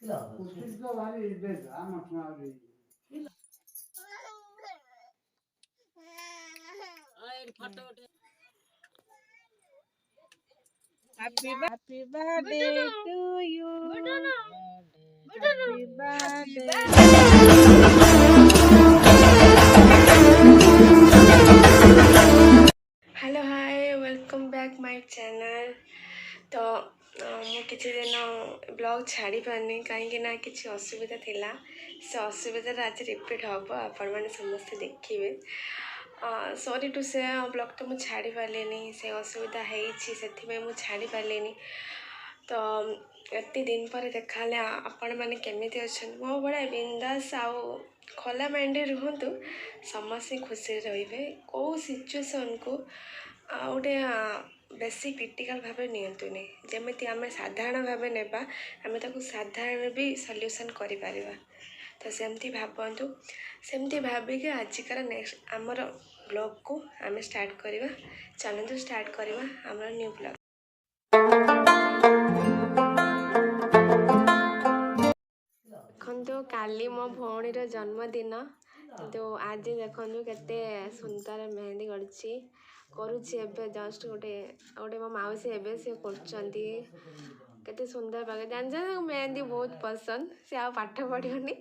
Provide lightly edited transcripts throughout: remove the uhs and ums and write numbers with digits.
Happy birthday to you. Happy birthday. Hello hi welcome back my channel. तो मु किसी दिन ब्लॉग छाड़ी पारनी कहीं किसी असुविधा थिला से असुविधा आज रिपीट हम आपण मैंने समस्ते देखिए। सॉरी टू से ब्लॉग तो मुझे छाड़ी पारे से असुविधा है मुझे छाड़ी पारे। तो एत दिन पर देखा आपण मैंने केमी अच्छा मो भाया बिंदास आउ खोला माइंड रुहतु समस्ते खुशी रे कौ सिचुएसन को गोटे बेसी क्रिटिकल भाव नियंतुनि जमी आम साधारण भाव नेबा आम साधारण भी सल्यूशन कर। तो सेमती भावतु सेमती भाविक आजिकार नेक्स्ट आमर ब्लॉग को आम स्टार्ट करवा। चलतु स्टार्ट करवा आमर न्यू ब्लॉग। देखो काली मो भौणीर जन्मदिन तो आज देखो केते सुंदर मेहंदी करुच्ची जस्ट गोटे गोटे मो मौसी एवं सी करते सुंदर पागे जान मेहंदी बहुत पसंद सी आ पाठ पढ़नी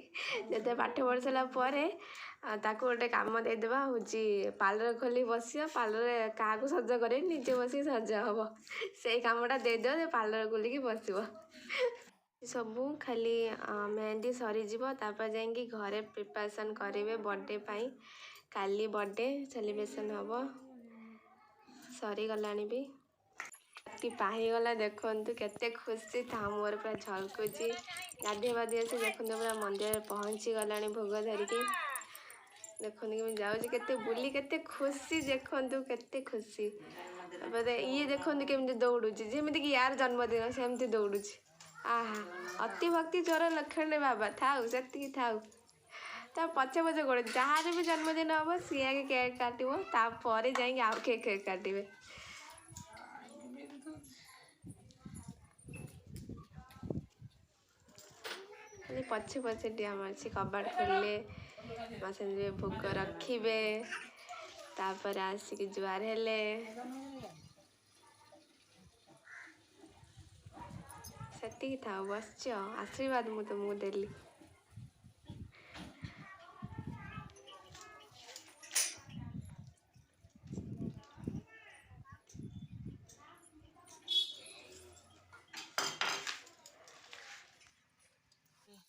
जो पाठ पढ़ी सारापर ताको गोटे कम देदेबा हूँ पार्लर खोली बस पार्लर क्या सज करे निजे बस सज हम से कमटा देदेव पार्लर खोलिकी बस सबू खाली मेहंदी सरीज जाकि घरे प्रिपरेशन करेंगे बर्थडे पाई। काली बर्थडे सेलिब्रेशन हम सरीगला भी राति पाहीगला देखु केते खुशी था मोर पूरा झलकुची गाधे बाधे से देखते पूरा मंदिर पहुँची गला भोग धरिकी देखते कि जाऊँगी केते बुली केते खुशी देखु केते खुशी ये देखते केमती दौड़ुची जमीक यार जन्मदिन सेमती दौड़ुची। आहा अति भक्ति चोर लक्षण बाबा थाऊ से थाऊ ता पचे पचे गोड़े जहाँ भी जन्मदिन हम सी आगे केक काटो तापर जाइए आउ केक काटे पछे पछे डिया मार्ची कबाट खोलिले मसे भोग रखिबे तापर आसिक जुआर हेले सेतिकी था बस आशीर्वाद मु तुमको देली।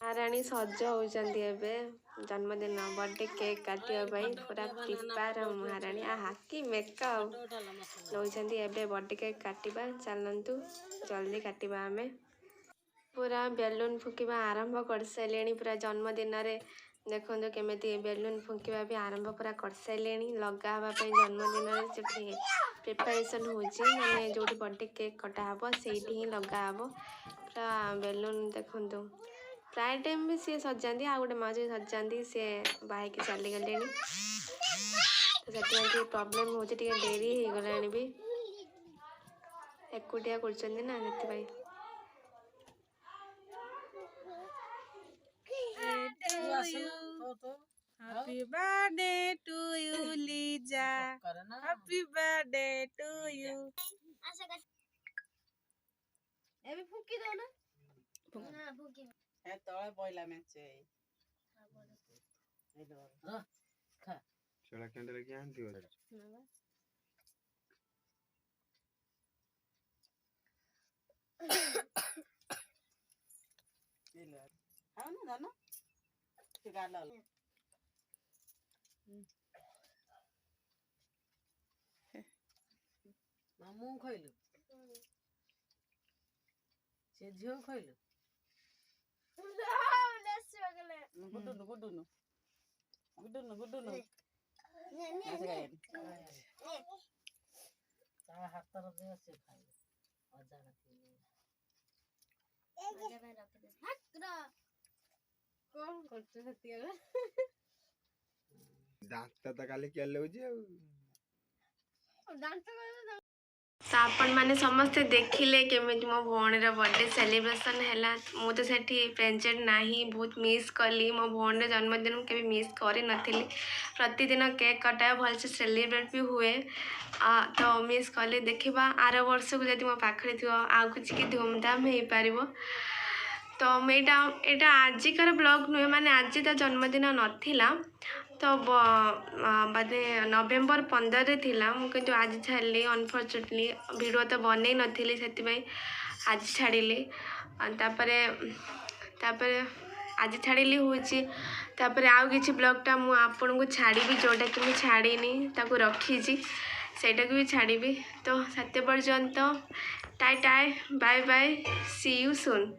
महाराणी सज होती जन्मदिन बर्थडे केक काटापी पूरा प्रिपेयर महाराणी आहा कि मेकअप नौकरी एवं बर्थडे केक काटा चलतु जल्दी काटा आम पूरा बेलून फुकिबा आरंभ कर सारे पूरा जन्मदिन देखो केमी बेलून फुकिबा भी आरंभ पूरा कर सारे लगावाई जन्मदिन जो प्रिपरेशन होने जो बर्थडे केक कटा हे से लगाव पूरा बेलून देखु प्राय टाइम भी सी सजाती आ गए मौसी सजाती सी बाहर चली गले तो से प्रॉब्लम हो डेरी हो गला भी एकुटिया कर Happy birthday to you, Lija. Happy birthday to you. एबे फुकी दो ना ना फुकी है तळे पहिला मेचे हेलो खा चला कैंडल की आंटी हो हेलो हां ना ना सिगाला मामू खइलु से झियो खइलु गुडुनु गुडुनु गुडुनु गुडुनु ता हाथ रे दे से खाइ मजा नथि मजा में रख दे हटरा कौन करते हतिया दांत तो काली के लेउ जे दांत तो आपण मैंने समस्ते देखिले केमिति मो भौणीर बर्थडे सेलिब्रेशन हैला। मु तो सेठी प्रेजेंट नाही, बहुत मिस कली। मो भौणीर जन्मदिन के मिस करी नथिली। प्रतिदिन केक कटाए भलसे सेलिब्रेट भी हुए। तो मिस कली। देखिबा आर वर्ष को जदि मो पाखरे थियो आ कुछ की धूमधाम हो पारिबो। तो एटा आजिकार ब्लॉग नुहे, माने आज ता जन्मदिन नथिला। तो बादे नवेम्बर 15 थिला। मुझे आज छाड़ी अनफॉर्चुनेटली वीडियो तो बनै नथिली, से आज छाड़िली। तापर आज छाड़िली हूँ। आउ किसी ब्लॉगटा मुझे आपन को छाड़ी जोटा कि मुझे छाड़ीनी ताको रखी सेटा को भी छाड़ी। तो से पर्यंत tata bye bye, see you soon.